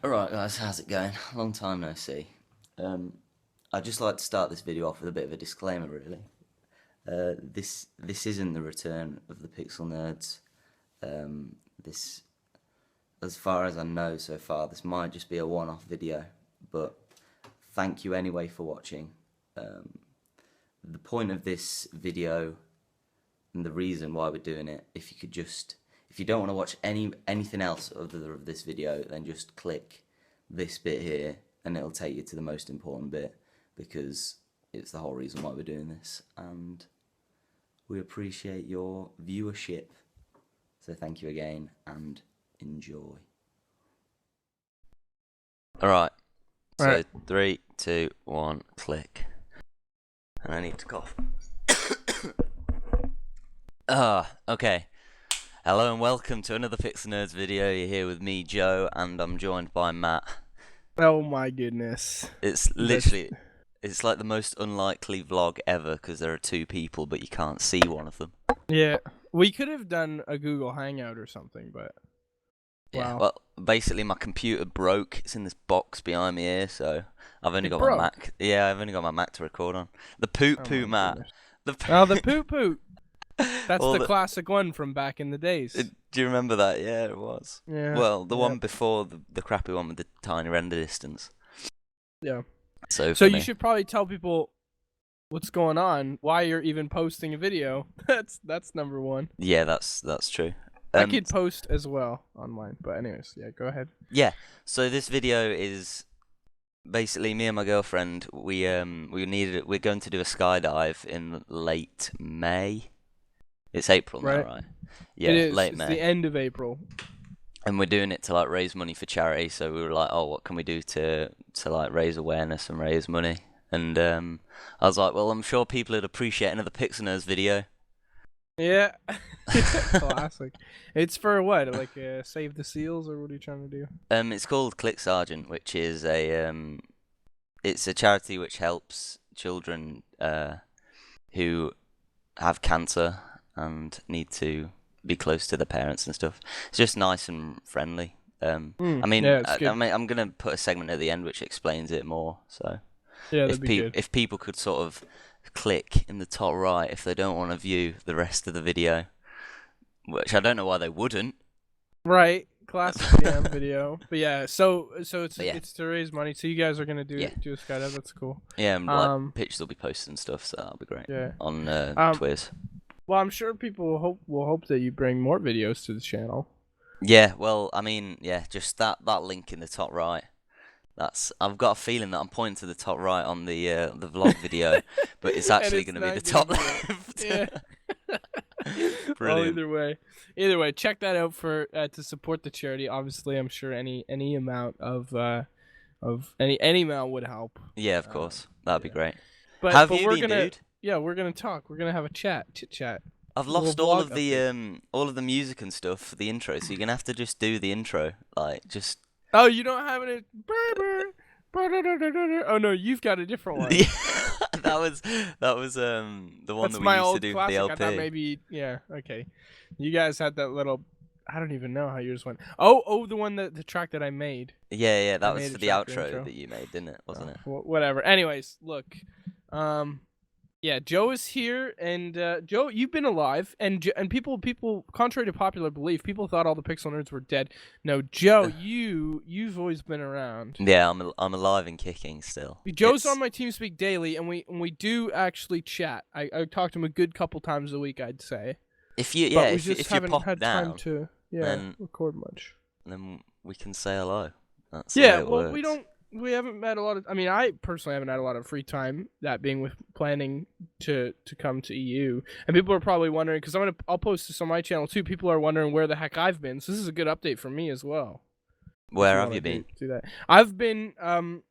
Alright guys, how's it going? Long time no see. I'd just like to start this video off with a bit of a disclaimer really. This isn't the return of the Pixel Nerds. This, as far as I know so far, this might just be a one-off video, but thank you anyway for watching. The point of this video and the reason why we're doing it, if you don't want to watch anything else other than this video, then just click this bit here and it'll take you to the most important bit, because it's the whole reason why we're doing this and we appreciate your viewership. So thank you again and enjoy. Alright, so 3, 2, 1, click. And I need to cough. Okay. Hello and welcome to another ThePixelNerds video. You're here with me, Joe, and I'm joined by Matt. Oh my goodness. It's literally, it's like the most unlikely vlog ever, because there are two people, but you can't see one of them. Yeah, we could have done a Google Hangout or something, but... Yeah, wow. well, basically my computer broke. It's in this box behind me here, so I've only got broke? my Mac. Yeah, I've only got my Mac to record on. The poo Matt. The poo. That's the classic one from back in the days. Do you remember that? Yeah, it was. Yeah. Well, the one before the crappy one with the tiny render distance. Yeah. So you should probably tell people what's going on, why you're even posting a video. That's number one. Yeah, that's true. I could post as well online, but anyways, yeah, go ahead. Yeah. So this video is basically me and my girlfriend. We're going to do a skydive in late May. It's April now, right? Yeah, it is. Late It's May. the end of April. And we're doing it to like raise money for charity. So we were like, oh, what can we do to like raise awareness and raise money? And I was like, well, I'm sure people would appreciate another ThePixelNerds video. Yeah. Classic. It's for what? Like Save the Seals, or what are you trying to do? It's called Click Sergeant, which is it's a charity which helps children who have cancer and need to be close to their parents and stuff. It's just nice and friendly. I'm gonna put a segment at the end which explains it more. So yeah, if people could sort of click in the top right if they don't want to view the rest of the video, which I don't know why they wouldn't. Right, classic DM video. But yeah, so it's to raise money. So you guys are gonna do a skydive. That's cool. Yeah, and like pictures will be posted and stuff, so that'll be great. Yeah. On Twiz. Well, I'm sure people will hope that you bring more videos to the channel. Yeah, well, I mean, yeah, just that link in the top right. I've got a feeling that I'm pointing to the top right on the vlog video, but it's actually going to be the top left. Yeah. Brilliant. Well, either way, check that out for to support the charity. Obviously, I'm sure any amount of any amount would help. Yeah, of course, that'd be great. But how have you been, dude? Yeah, we're gonna talk. We're gonna have a chit chat. I've lost all of the music and stuff for the intro, so you're gonna have to just do the intro, like just. Oh, you don't have it. Oh no, you've got a different one. Yeah, that was the one that we used to do for the LP. I thought maybe okay. You guys had that little. I don't even know how yours went. Oh, the track that I made. Yeah, that was for the outro that you made, didn't it? Wasn't it? Whatever. Anyways, look, yeah, Joe is here, and Joe, you've been alive, and people, contrary to popular belief, people thought all the Pixel Nerds were dead. No, Joe, you've always been around. Yeah, I'm alive and kicking still. Joe's on my TeamSpeak daily, and we do actually chat. I talk to him a good couple times a week, I'd say. If you pop had down, time to then record much. Then we can say hello. That's well, we haven't had a lot of. I mean, I personally haven't had a lot of free time. That being with planning to come to EU, and people are probably wondering, because I'll post this on my channel too. People are wondering where the heck I've been. So this is a good update for me as well. Where have you been? Do that. I've been. I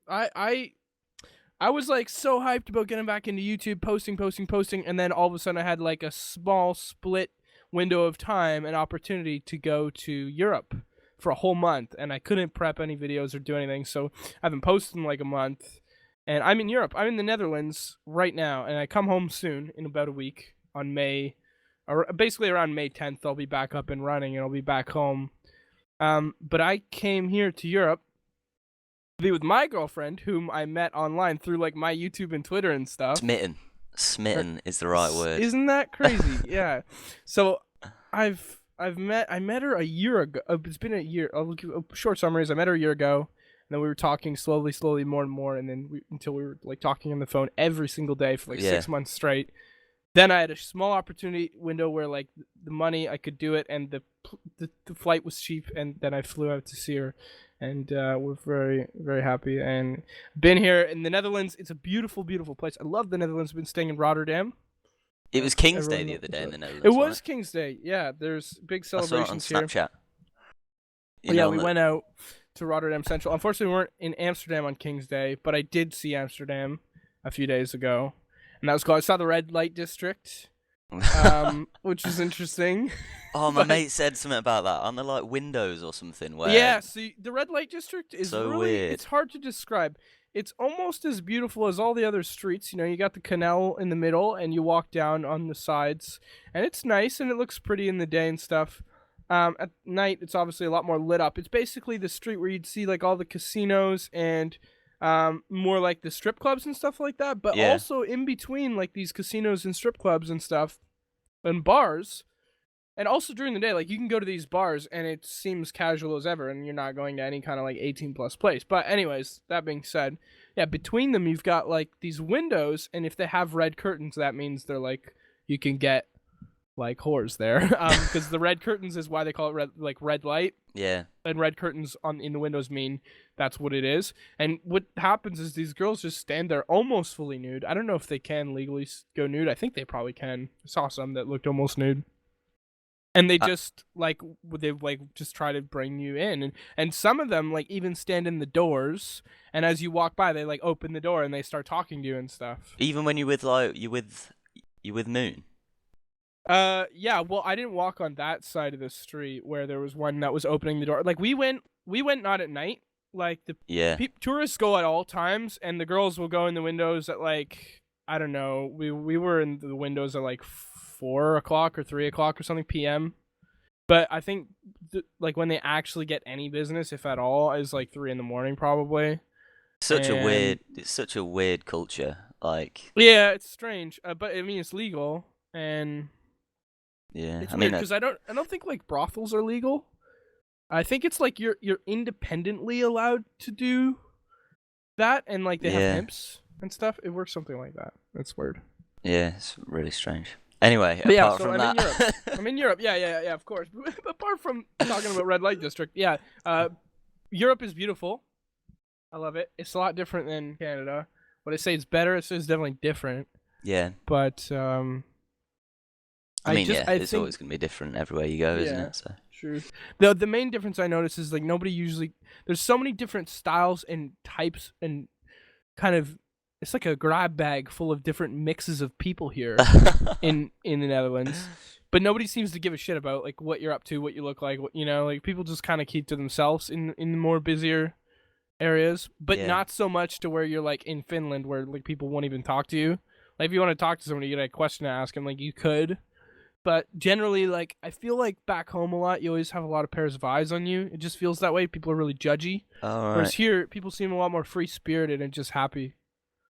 was like so hyped about getting back into YouTube, posting, and then all of a sudden I had like a small split window of time and opportunity to go to Europe for a whole month, and I couldn't prep any videos or do anything, so I haven't posted in like a month. And I'm in Europe. I'm in the Netherlands right now, and I come home soon in about a week on basically around May 10th. I'll be back up and running, and I'll be back home. But I came here to Europe be with my girlfriend, whom I met online through like my YouTube and Twitter and stuff. Smitten is the right word. Isn't that crazy? Yeah. So I met her a year ago. It's been a year. I'll give a short summaries. I met her a year ago, and then we were talking slowly, more and more, and then until we were like talking on the phone every single day for like 6 months straight. Then I had a small opportunity window where like the money I could do it, and the flight was cheap, and then I flew out to see her, and we're very, very happy. And been here in the Netherlands. It's a beautiful, beautiful place. I love the Netherlands. I've been staying in Rotterdam. It was King's Day the other day in the Netherlands. It was King's Day. Yeah, there's big celebrations here. I saw it on Snapchat. Yeah, we went out to Rotterdam Central. Unfortunately, we weren't in Amsterdam on King's Day, but I did see Amsterdam a few days ago. And that was cool. I saw the red light district, which was interesting. Oh, my mate said something about that on the like windows or something. Where yeah, see, the red light district is so really weird. It's hard to describe. It's almost as beautiful as all the other streets. You know, you got the canal in the middle, and you walk down on the sides, and it's nice and it looks pretty in the day and stuff. At night, it's obviously a lot more lit up. It's basically the street where you'd see like all the casinos and more like the strip clubs and stuff like that, but also in between like these casinos and strip clubs and stuff and bars, and also during the day, like you can go to these bars and it seems casual as ever, and you're not going to any kind of like 18 plus place. But anyways, that being said, yeah, between them you've got like these windows, and if they have red curtains, that means they're like you can get like whores there, because the red curtains is why they call it red light. Yeah. And red curtains in the windows mean that's what it is. And what happens is these girls just stand there almost fully nude. I don't know if they can legally go nude. I think they probably can. I saw some that looked almost nude. And they just just try to bring you in, and some of them like even stand in the doors, and as you walk by, they like open the door and they start talking to you and stuff. Even when you with Moon. Yeah, well, I didn't walk on that side of the street where there was one that was opening the door. Like we went not at night. Like the tourists go at all times, and the girls will go in the windows at like, I don't know. We were in the windows at like 4 o'clock or 3 o'clock or something p.m. But I think like when they actually get any business, if at all, is like 3 a.m. probably. It's such a weird culture. Like yeah, it's strange, but I mean it's legal and. Yeah, it's weird because I don't think like brothels are legal. I think it's like you're independently allowed to do that, and like they have pimps and stuff. It works something like that. It's weird. Yeah, it's really strange. Anyway, apart from that, in Europe. I'm in Europe. Yeah, of course. But apart from talking about red light district, Europe is beautiful. I love it. It's a lot different than Canada. Would I say it's better? It's definitely different. Yeah. But I mean, it's always going to be different everywhere you go, isn't it? So. True. The main difference I notice is like there's so many different styles and types and kind of it's like a grab bag full of different mixes of people here in the Netherlands. But nobody seems to give a shit about like what you're up to, what you look like, like people just kind of keep to themselves in the more busier areas, but not so much to where you're like in Finland where like people won't even talk to you. Like if you want to talk to somebody, you get a question to ask them, like you could. But generally, like, I feel like back home a lot, you always have a lot of pairs of eyes on you. It just feels that way. People are really judgy. Whereas here, people seem a lot more free-spirited and just happy.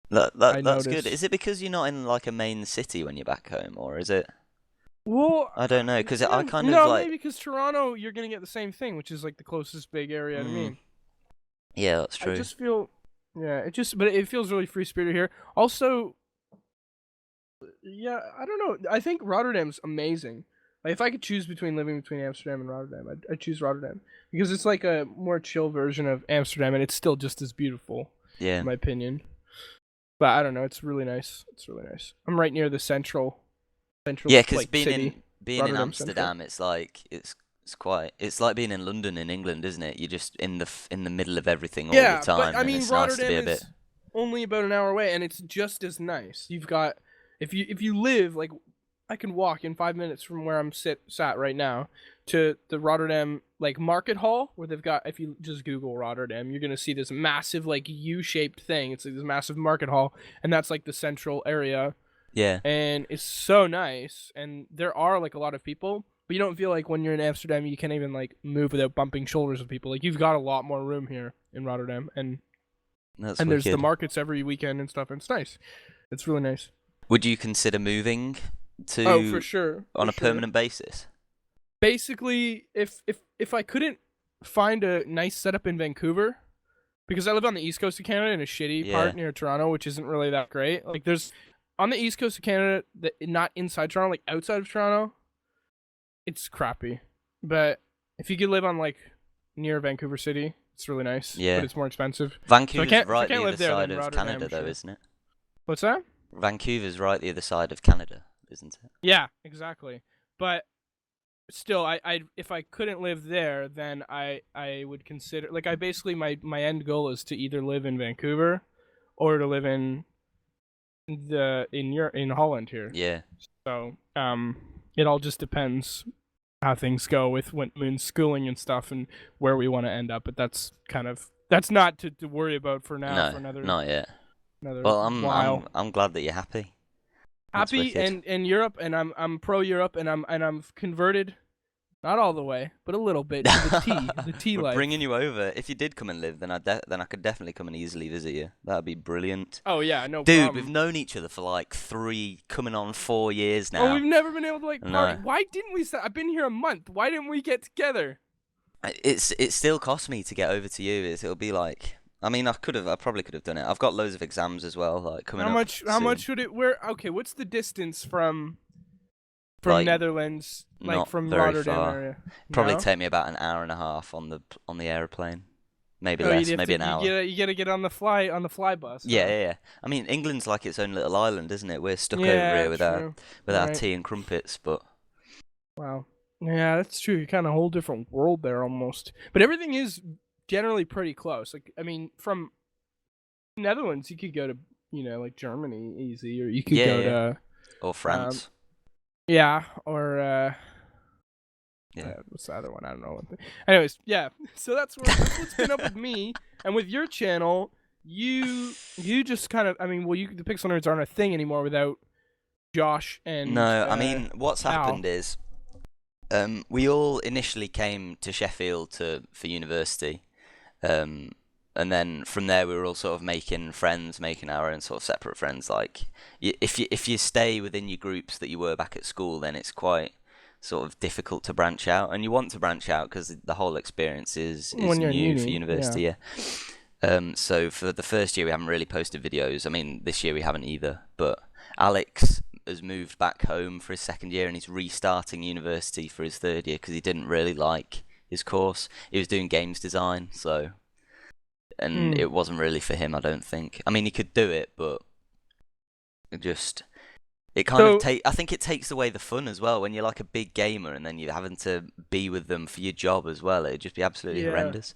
That's good. Is it because you're not in, like, a main city when you're back home, or is it? Well, I don't know, because I kind of, no, like... maybe because Toronto, you're going to get the same thing, which is, like, the closest big area to me. Yeah, that's true. I just feel... Yeah, but it feels really free-spirited here. Also... Yeah, I don't know. I think Rotterdam's amazing. Like, if I could choose between living between Amsterdam and Rotterdam, I'd choose Rotterdam. Because it's like a more chill version of Amsterdam, and it's still just as beautiful, in my opinion. But I don't know. It's really nice. I'm right near the central yeah, because like, being in Amsterdam, Central. it's like it's like being in London in England, isn't it? You're just in the middle of everything all the time. Yeah, but I mean, it's Rotterdam nice to be is only about an hour away, and it's just as nice. You've got if you live like I can walk in 5 minutes from where I'm sat right now to the Rotterdam like market hall where they've got, if you just Google Rotterdam, you're gonna see this massive like U-shaped thing. It's like this massive market hall, and that's like the central area. Yeah. And it's so nice, and there are like a lot of people, but you don't feel like when you're in Amsterdam you can't even like move without bumping shoulders with people. Like you've got a lot more room here in Rotterdam, and That's and there's the wicked. markets every weekend and stuff. And it's nice. It's really nice. Would you consider moving Oh, for to sure. on For a sure. permanent basis? Basically, if I couldn't find a nice setup in Vancouver, because I live on the east coast of Canada in a shitty Yeah. part near Toronto, which isn't really that great. Like there's on the east coast of Canada, not inside Toronto, like outside of Toronto, it's crappy. But if you could live on like near Vancouver City, it's really nice. Yeah. But it's more expensive. Vancouver's if I right can't the live other there, side then of Rotterdam, Canada, though, sure. isn't it? What's that? Vancouver's right the other side of Canada, isn't it? Yeah, exactly. But still, I if I couldn't live there, then I would consider, like, I basically my end goal is to either live in Vancouver or to live in Holland here. Yeah. So it all just depends how things go with when schooling and stuff and where we want to end up. But that's not to worry about for now. No, for another not yet. another Well, while. I'm glad that you're happy. That's Happy wicked. and Europe, and I'm pro Europe, and I'm converted, not all the way, but a little bit to the tea We're life. bringing you over. If you did come and live, then I could definitely come and easily visit you. That'd be brilliant. Oh yeah, no Dude, problem. we've known each other for like coming on 4 years now. Oh, we've never been able to like party. No. Why didn't we? I've been here a month. Why didn't we get together? It still costs me to get over to you. It'll be like, I mean, I probably could have done it. I've got loads of exams as well, like coming up. How soon. much would it? Okay, what's the distance from Like, Netherlands, like not from very Rotterdam far. area? Probably No? take me about an hour and a half on the airplane. Maybe Oh, less, you'd have maybe to- an hour. You gotta get on the fly bus. Yeah, huh? yeah, yeah. I mean, England's like its own little island, isn't it? We're stuck over Yeah, here with our Right. tea and crumpets, but Wow. Yeah, that's true. You're kind of a whole different world there almost. But everything is generally pretty close. Like, I mean, from Netherlands, you could go to, like Germany easy, or you could Yeah, go yeah. to, or France. or Yeah. what's the other one? I don't know. Anyways, yeah. So that's what's been up with me, and with your channel. You just kind of, I mean, well, the Pixel Nerds aren't a thing anymore without Josh and. No, I mean, what's Al. happened is, we all initially came to Sheffield for university, and then from there we were all sort of making our own sort of separate friends. Like, if you stay within your groups that you were back at school, then it's quite sort of difficult to branch out, and you want to branch out because the whole experience is When you're in new uni, for university. Yeah. So for the first year we haven't really posted videos. I mean, this year we haven't either. But Alex has moved back home for his second year, and he's restarting university for his third year because he didn't really like his course. He was doing games design, and it wasn't really for him, I don't think. I mean, he could do it, but I think it takes away the fun as well when you're like a big gamer and then you're having to be with them for your job as well. It'd just be absolutely horrendous.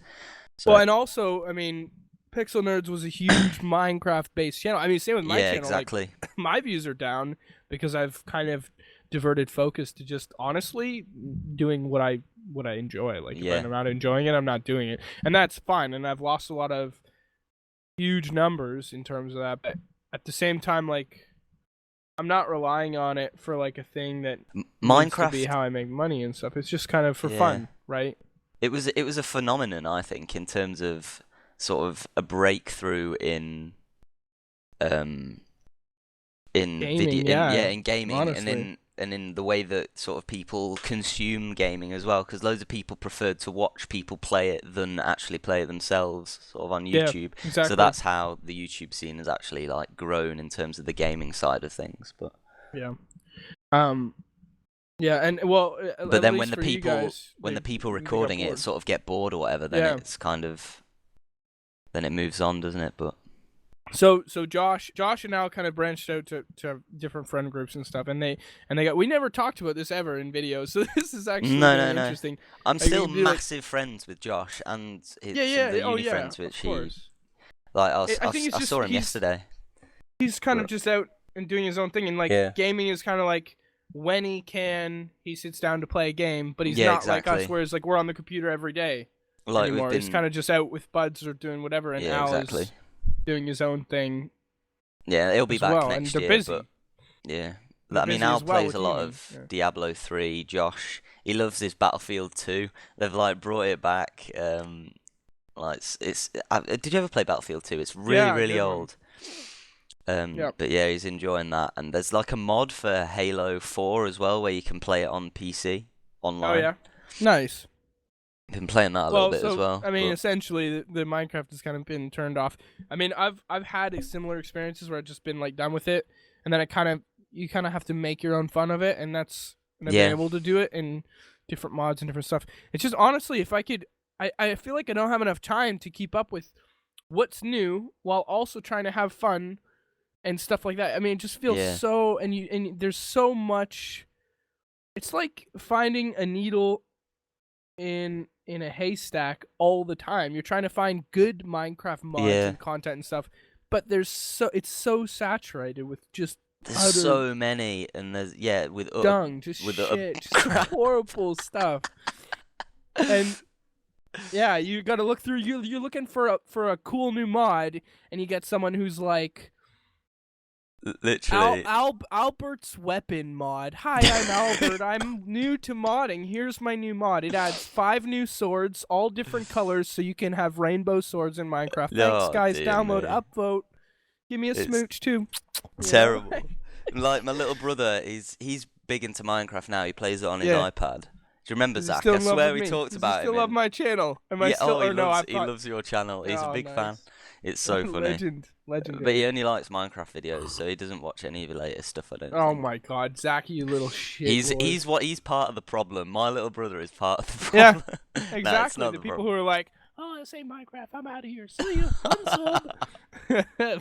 So, well, and also, I mean, Pixel Nerds was a huge Minecraft-based channel. I mean, same with my channel. exactly. Like, my views are down because I've kind of diverted focus to just honestly doing what I enjoy. Like, if I'm not enjoying it, I'm not doing it, and that's fine. And I've lost a lot of huge numbers in terms of that. But at the same time, like, I'm not relying on it for like a thing that Minecraft needs to be how I make money and stuff. It's just kind of for fun, right? It was a phenomenon, I think, in terms of sort of a breakthrough in Gaming, in gaming, honestly. and in the way that sort of people consume gaming as well, because loads of people preferred to watch people play it than actually play it themselves, sort of on YouTube. Yeah, exactly. So that's how the YouTube scene has actually like grown in terms of the gaming side of things. But yeah, yeah, and well, but then when the the people recording it sort of get bored or whatever, then it's kind of, then it moves on, doesn't it? But so Josh and Al kind of branched out to different friend groups and stuff, and we never talked about this ever in videos, so this is actually really interesting. I'm Like, still you'd be massive friends with Josh and some of the uni friends, which of course. I saw him yesterday. He's kind of just out and doing his own thing, and like gaming is kind of like when he can, he sits down to play a game, but he's not like us, whereas like we're on the computer every day anymore. He's kind of just out with buds or doing whatever, and Al is doing his own thing. Yeah, he'll be back next and they're year. Busy. But yeah, They're I mean, busy Al as well plays with a lot uni. of Diablo 3. Josh, he loves his Battlefield 2. They've like brought it back. Like did you ever play Battlefield 2? It's really Yeah, really good one. old. Yep. But yeah, he's enjoying that, and there's like a mod for Halo 4 as well where you can play it on PC Oh online. yeah. Nice. Been playing that a little Well, bit as so well. I mean, But essentially, the Minecraft has kind of been turned off. I mean, I've had similar experiences where I've just been like done with it, and then you kind of have to make your own fun of it, and I've been yeah, able to do it in different mods and different stuff. It's just honestly, if I could, I feel like I don't have enough time to keep up with what's new while also trying to have fun and stuff like that. I mean, it just feels yeah, so, and there's so much. It's like finding a needle in a haystack all the time. You're trying to find good Minecraft mods yeah. and content and stuff, but it's so saturated with just There's utter so many, and there's dung, just with shit, just crap. horrible stuff. And yeah, you got to look through. You're looking for a cool new mod, and you get someone who's like, Literally. Albert's weapon mod. Hi, I'm Albert. I'm new to modding. Here's my new mod. It adds 5 new swords, all different colors, so you can have rainbow swords in Minecraft. Thanks, Oh, guys. dear Download, me. upvote. Give me a It's smooch too. terrible. Like my little brother, he's big into Minecraft now. He plays it on his Yeah. iPad. Do you remember, Is he Zach? still I in love swear with we me? talked Does about he still him. love my channel? Am I Yeah, still? oh, he Or no? loves I he loves your channel. He's a Oh, big fan. nice. It's so funny. Legend. But he only likes Minecraft videos, so he doesn't watch any of the latest stuff, I don't Oh think. my God, Zach, you little shit. He's part of the problem. My little brother is part of the Yeah, problem. No, it's exactly. not The the people problem. who are like, "Oh, this ain't Minecraft. I'm out of here. See you. Unsub."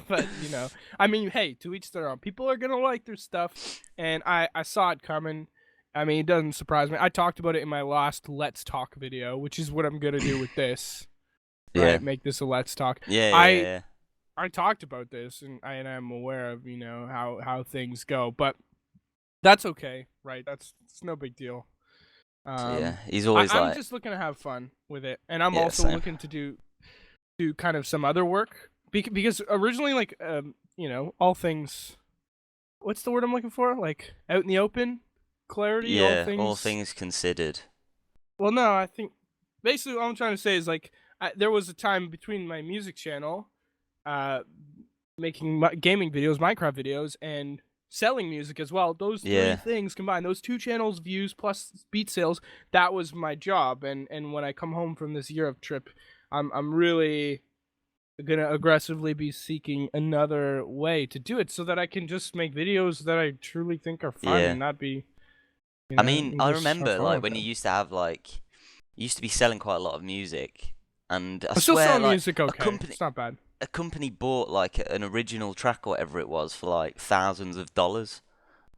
But I mean, hey, to each their own. People are gonna like their stuff, and I saw it coming. I mean, it doesn't surprise me. I talked about it in my last Let's Talk video, which is what I'm gonna do with this. Right, Yeah. make this a Let's Talk. Yeah. I talked about this, and I'm aware of how things go, but that's okay, right? It's no big deal. So yeah, he's always I'm like, just looking to have fun with it, and I'm yeah, also same. looking to do kind of some other work because originally, like, all things. What's the word I'm looking for? Like out in the open, clarity. Yeah, all things considered. Well, no, I think basically what I'm trying to say is like there was a time between my music channel, making gaming videos, Minecraft videos, and selling music as well. Those three things combined, those 2 channels views plus beat sales, that was my job. And when I come home from this Europe trip, I'm really gonna aggressively be seeking another way to do it so that I can just make videos that I truly think are fun and not be. I mean, I remember like when you used to have you used to be selling quite a lot of music, and I still swear selling like music. Okay, it's not bad. a company bought like an original track or whatever it was for like thousands of dollars,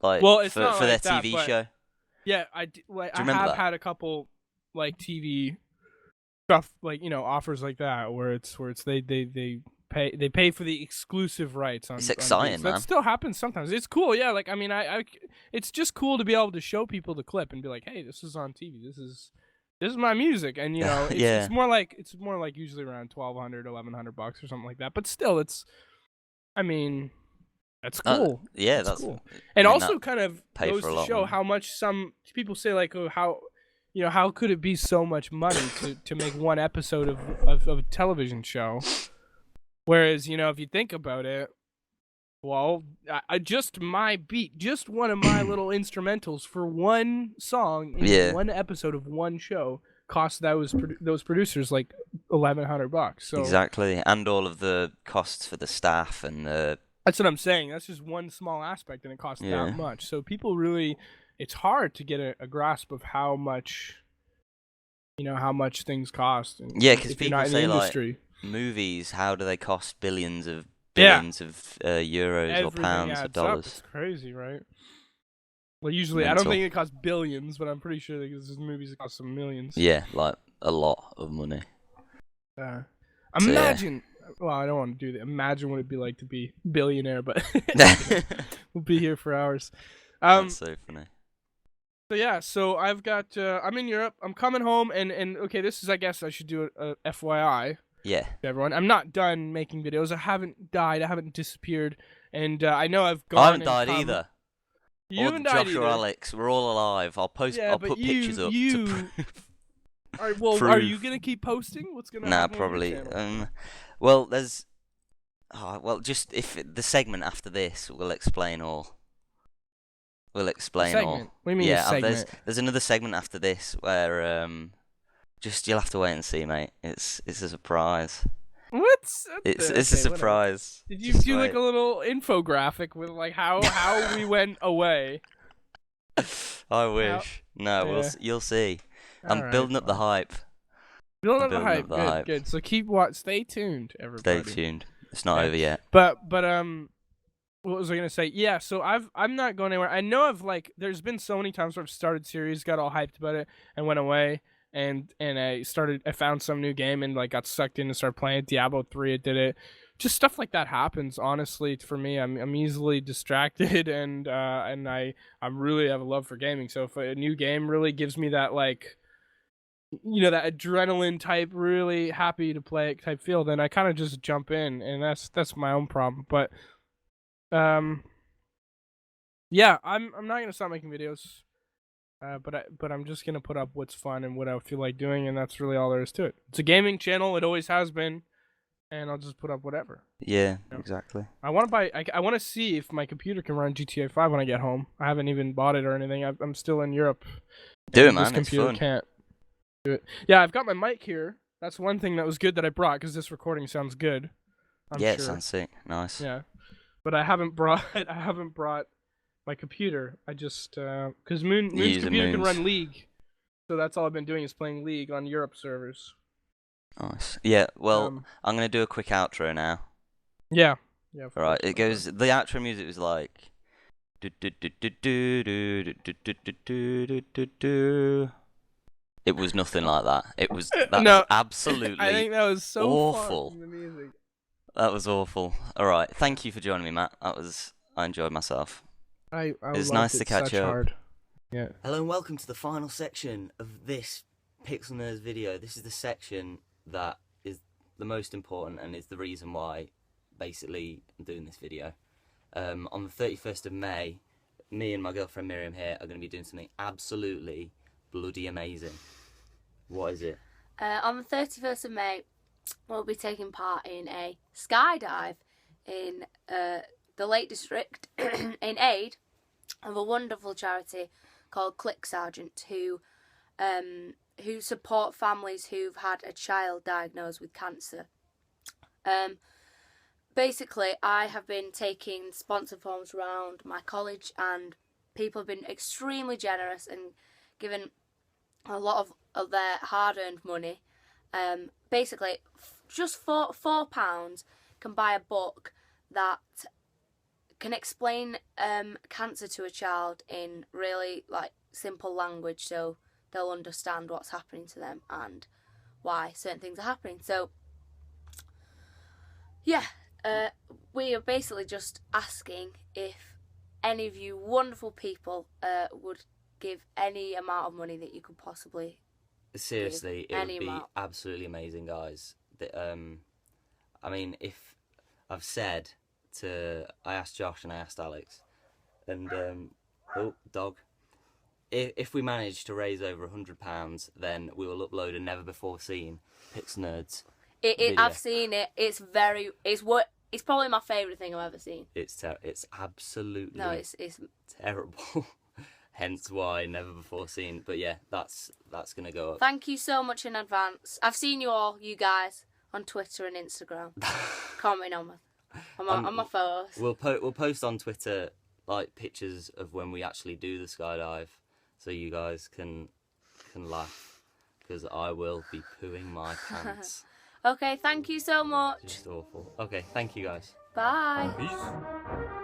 like Well, it's for not their like that, TV but show. yeah, I remember have that? had a couple like TV stuff, like offers like that where it's they pay for the exclusive rights on. It's exciting, on man. That still happens sometimes. It's cool, yeah. Like I mean, it's just cool to be able to show people the clip and be like, hey, this is on TV. This is my music, and it's more like usually around $1,200, $1,100 or something like that. But still, I mean, that's cool. That's cool. And also kind of pay goes for a to lot, show man. how much some people say, like, oh, how could it be so much money to make one episode of a television show? Whereas, if you think about it, well, just my beat, just one of my little instrumentals for one song in one episode of one show cost those producers like $1,100. So exactly, and all of the costs for the staff and the. That's what I'm saying. That's just one small aspect, and it costs that much. So people really, it's hard to get a grasp of how much, how much things cost. And because if you're not people in the say industry. like movies, how do they cost billions of euros Everything or pounds adds or dollars? Up. It's crazy, right? Well, usually Mental. I don't think it costs billions, but I'm pretty sure that there's movies that cost some millions. Yeah, like a lot of money. Imagine. Well, I don't want to do that. Imagine what it'd be like to be billionaire, but we'll be here for hours. That's so funny. So yeah, so I've got. I'm in Europe. I'm coming home, and okay, this is. I guess I should do a FYI. Yeah. To everyone, I'm not done making videos. I haven't died. I haven't disappeared, and I know I've gone. I haven't died either. You haven't died Josh either. or Alex, we're all alive. I'll put pictures up to prove. All right, well, are you gonna keep posting? What's gonna Nah, happen probably. with your channel? Well, there's. Just if the segment after this, we'll explain all. We'll explain all. Segment? What do you mean a Yeah, segment? there's another segment after this where just you'll have to wait and see, mate. It's a surprise. What? It's a Okay, whatever. surprise. Did you Just do like wait. a little infographic with like how we went away? I wish. No, Yeah. you'll see. All I'm right, building up the fine. hype. Building I'm up the building hype. up the Good, hype. good. So stay tuned, Stay everybody. tuned. It's not Okay. over yet. But what was I gonna say? Yeah, so I'm not going anywhere. I know there's been so many times where I've started series, got all hyped about it, and went away, and I found some new game and like got sucked in and started playing Diablo 3. It did it. Just stuff like that happens. Honestly, for me, I'm easily distracted, and I really have a love for gaming. So if a new game really gives me that like, that adrenaline type, really happy to play it type feel, then I kind of just jump in, and that's my own problem. But yeah, I'm not gonna stop making videos, but I'm just gonna put up what's fun and what I feel like doing, and that's really all there is to it. It's a gaming channel, it always has been, and I'll just put up whatever. Yeah, exactly. I want to see if my computer can run GTA 5 when I get home. I haven't even bought it or anything. I'm still in Europe. Do it, This man. It's computer fun. can't do it. Yeah, I've got my mic here. That's one thing that was good that I brought because this recording sounds good. I'm Yeah, sure. it sounds sick. Nice. Yeah, but I haven't brought my computer. I just because Moon's computer can run League, so that's all I've been doing is playing League on Europe servers. Nice. Yeah. Well, I'm gonna do a quick outro now. Yeah. All right. It goes. The outro music was like. It was nothing like that. It was was absolutely I think that was so awful. far from the music. That was awful. All right. Thank you for joining me, Matt. I enjoyed myself. It's nice to catch up. Hard. Yeah. Hello and welcome to the final section of this Pixel Nerds video. This is the section that is the most important and is the reason why basically I'm doing this video. On the 31st of May, me and my girlfriend Miriam here are going to be doing something absolutely bloody amazing. What is it? On the 31st of May, we'll be taking part in a skydive in the Lake District in aid of a wonderful charity called Click Sergeant, who support families who've had a child diagnosed with cancer. Basically, I have been taking sponsor forms around my college, and people have been extremely generous and given a lot of their hard-earned money. Basically, just £4 can buy a book that can explain cancer to a child in really like simple language, so they'll understand what's happening to them and why certain things are happening. So yeah, we are basically just asking if any of you wonderful people would give any amount of money that you could possibly Seriously, give. it would be absolutely amazing, guys. I mean, if I've said I asked Josh and I asked Alex, and oh, dog. If we manage to raise over £100, then we will upload a never before seen Pixel Nerds. I've seen it. It's probably my favourite thing I've ever seen. It's absolutely it's terrible. Hence why never before seen. But yeah, that's gonna go up. Thank you so much in advance. I've seen you guys on Twitter and Instagram commenting on my photos. We'll post on Twitter like pictures of when we actually do the skydive, so you guys can laugh, because I will be pooing my pants. Okay, thank you so much. Just awful. Okay, thank you guys. Bye. Peace.